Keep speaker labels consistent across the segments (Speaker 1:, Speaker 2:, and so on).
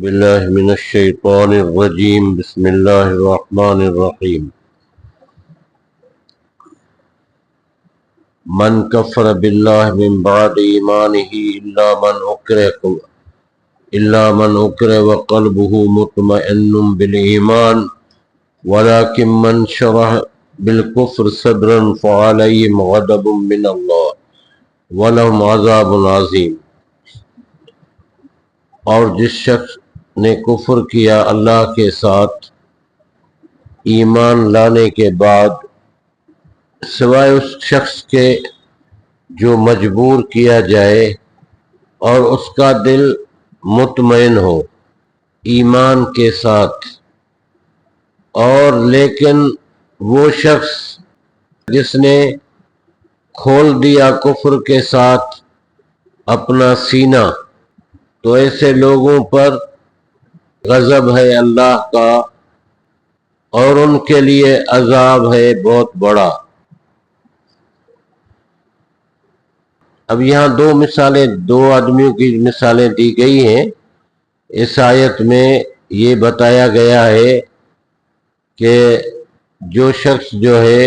Speaker 1: بالله من الشيطان الرجيم بسم الله الرحمن الرحيم من كفر بالله من بعد إيمانه إلا من أكره وقلبه مطمئن بالإيمان ولكن من شرح بالكفر صدرا فعليهم غضب من الله ولهم عذاب عظيم۔ اور جس شخص نے کفر کیا اللہ کے ساتھ ایمان لانے کے بعد سوائے اس شخص کے جو مجبور کیا جائے اور اس کا دل مطمئن ہو ایمان کے ساتھ، اور لیکن وہ شخص جس نے کھول دیا کفر کے ساتھ اپنا سینہ، تو ایسے لوگوں پر غضب ہے اللہ کا اور ان کے لیے عذاب ہے بہت بڑا۔ اب یہاں دو آدمیوں کی مثالیں دی گئی ہیں۔ اس آیت میں یہ بتایا گیا ہے کہ جو شخص جو ہے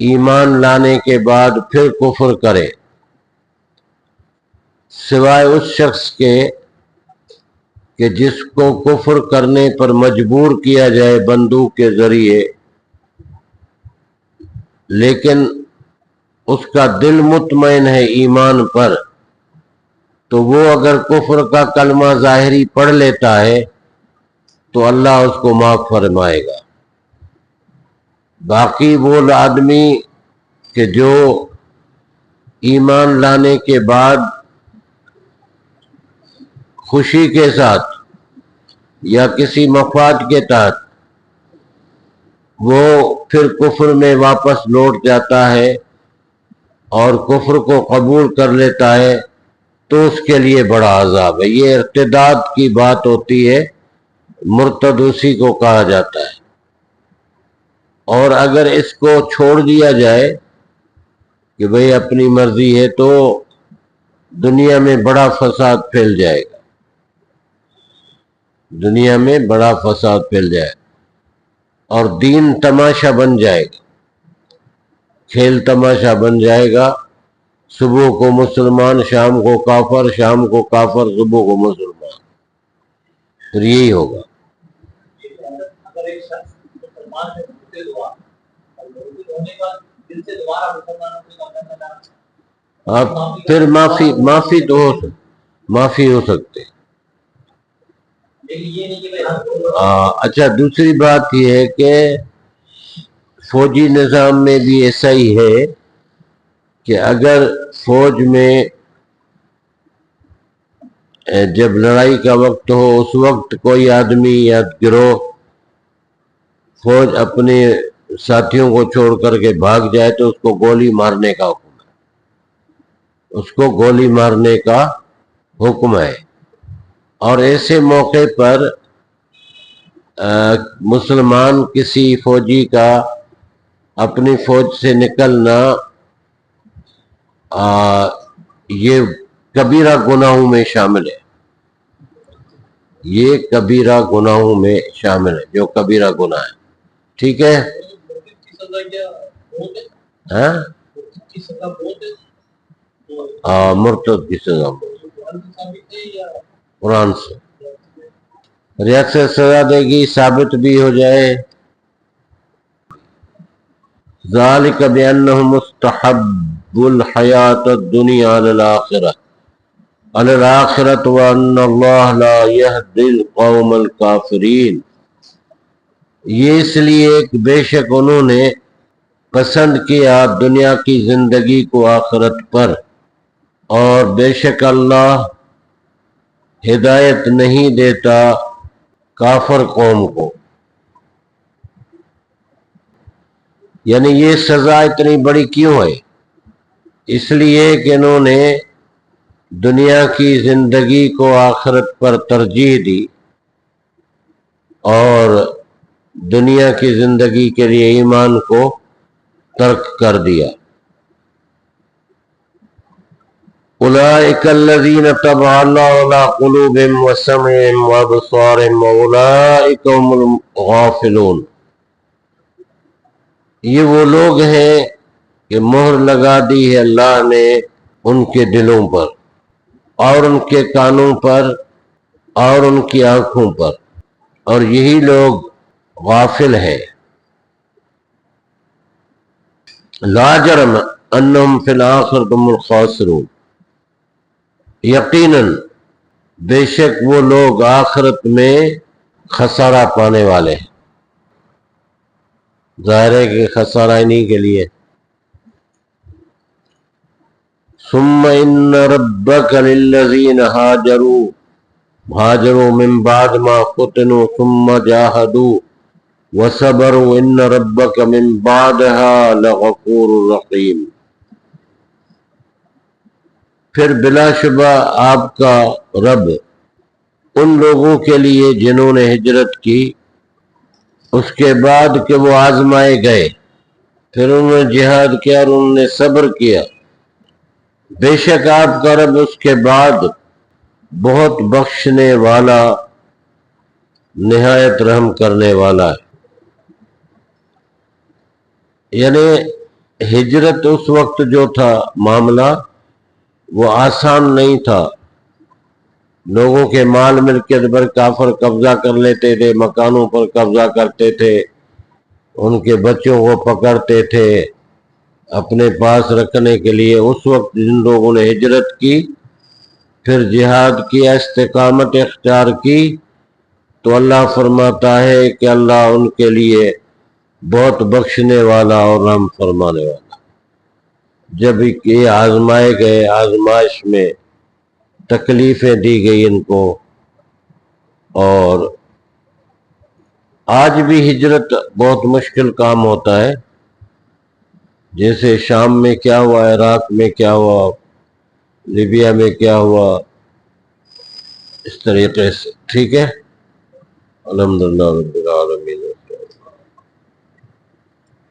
Speaker 1: ایمان لانے کے بعد پھر کفر کرے، سوائے اس شخص کے کہ جس کو کفر کرنے پر مجبور کیا جائے بندوق کے ذریعے، لیکن اس کا دل مطمئن ہے ایمان پر، تو وہ اگر کفر کا کلمہ ظاہری پڑھ لیتا ہے تو اللہ اس کو معاف فرمائے گا۔ باقی وہ آدمی کہ جو ایمان لانے کے بعد خوشی کے ساتھ یا کسی مفاد کے تحت وہ پھر کفر میں واپس لوٹ جاتا ہے اور کفر کو قبول کر لیتا ہے، تو اس کے لیے بڑا عذاب ہے۔ یہ ارتداد کی بات ہوتی ہے، مرتد اسی کو کہا جاتا ہے۔ اور اگر اس کو چھوڑ دیا جائے کہ بھئی اپنی مرضی ہے، تو دنیا میں بڑا فساد پھیل جائے گا، دنیا میں بڑا فساد پھیل جائے گا اور دین تماشا بن جائے گا، کھیل تماشا بن جائے گا۔ صبح کو مسلمان، شام کو کافر، شام کو کافر، صبح کو مسلمان، پھر یہی ہوگا۔ آپ پھر معافی تو معافی ہو سکتے۔ اچھا، دوسری بات یہ ہے کہ فوجی نظام میں بھی ایسا ہی ہے کہ اگر فوج میں جب لڑائی کا وقت ہو، اس وقت کوئی آدمی یا گروہ فوج اپنے ساتھیوں کو چھوڑ کر کے بھاگ جائے تو اس کو گولی مارنے کا حکم ہے، اس کو گولی مارنے کا حکم ہے۔ اور ایسے موقع پر مسلمان کسی فوجی کا اپنی فوج سے نکلنا یہ کبیرہ گناہوں میں شامل ہے، یہ کبیرہ گناہوں میں شامل ہے، جو کبیرہ گناہ ہے۔ ٹھیک ہے؟ مرتد کی سزا قرآن سے ریاست سزا دے گی، ثابت بھی ہو جائے۔ ذالک بأنہم مستحب الحیات الدنیا علی الآخرۃ وان اللہ لا یہدی القوم الکافرین۔ یہ اس لیے کہ بے شک انہوں نے پسند کیا دنیا کی زندگی کو آخرت پر، اور بے شک اللہ ہدایت نہیں دیتا کافر قوم کو۔ یعنی یہ سزا اتنی بڑی کیوں ہے؟ اس لیے کہ انہوں نے دنیا کی زندگی کو آخرت پر ترجیح دی اور دنیا کی زندگی کے لیے ایمان کو ترک کر دیا۔ اولئک الذین طبع اللہ علی قلوبہم وسمعہم وابصارہم واولئک هم الغافلون، یہ وہ لوگ ہیں کہ مہر لگا دی ہے اللہ نے ان کے دلوں پر اور ان کے کانوں پر اور ان کی آنکھوں پر، اور یہی لوگ غافل ہیں۔ لا جرم انہم فی الآخرۃ هم الخاسرون، یقیناً بے شک وہ لوگ آخرت میں خسارہ پانے والے ہیں۔ ظاہر ہے کہ خسارہ انہی کے لیے۔ ثم ان ربک للذین ہاجروا من بعد ما فتنوا ثم جاہدوا وصبروا ان ربک من بعدها لغفور رحیم، پھر بلا شبہ آپ کا رب ان لوگوں کے لیے جنہوں نے ہجرت کی اس کے بعد کہ وہ آزمائے گئے، پھر انہوں نے جہاد کیا اور انہوں نے صبر کیا، بے شک آپ کا رب اس کے بعد بہت بخشنے والا نہایت رحم کرنے والا ہے۔ یعنی ہجرت اس وقت جو تھا معاملہ وہ آسان نہیں تھا، لوگوں کے مال ملکیت پر کافر قبضہ کر لیتے تھے، مکانوں پر قبضہ کرتے تھے، ان کے بچوں کو پکڑتے تھے اپنے پاس رکھنے کے لیے۔ اس وقت جن لوگوں نے ہجرت کی، پھر جہاد کیا، استقامت اختیار کی، تو اللہ فرماتا ہے کہ اللہ ان کے لیے بہت بخشنے والا اور رحم فرمانے والا۔ جب یہ آزمائے گئے، آزمائش میں تکلیفیں دی گئی ان کو، اور آج بھی ہجرت بہت مشکل کام ہوتا ہے، جیسے شام میں کیا ہوا، عراق میں کیا ہوا، لیبیا میں کیا ہوا، اس طریقے سے۔ ٹھیک ہے، الحمدللہ رب العالمین،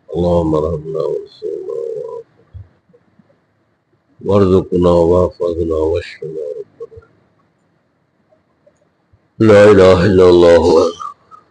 Speaker 1: اللہم ارحمنا وانصرنا وارزقنا واحفظنا واشفنا ربنا، لا الہ الا اللہ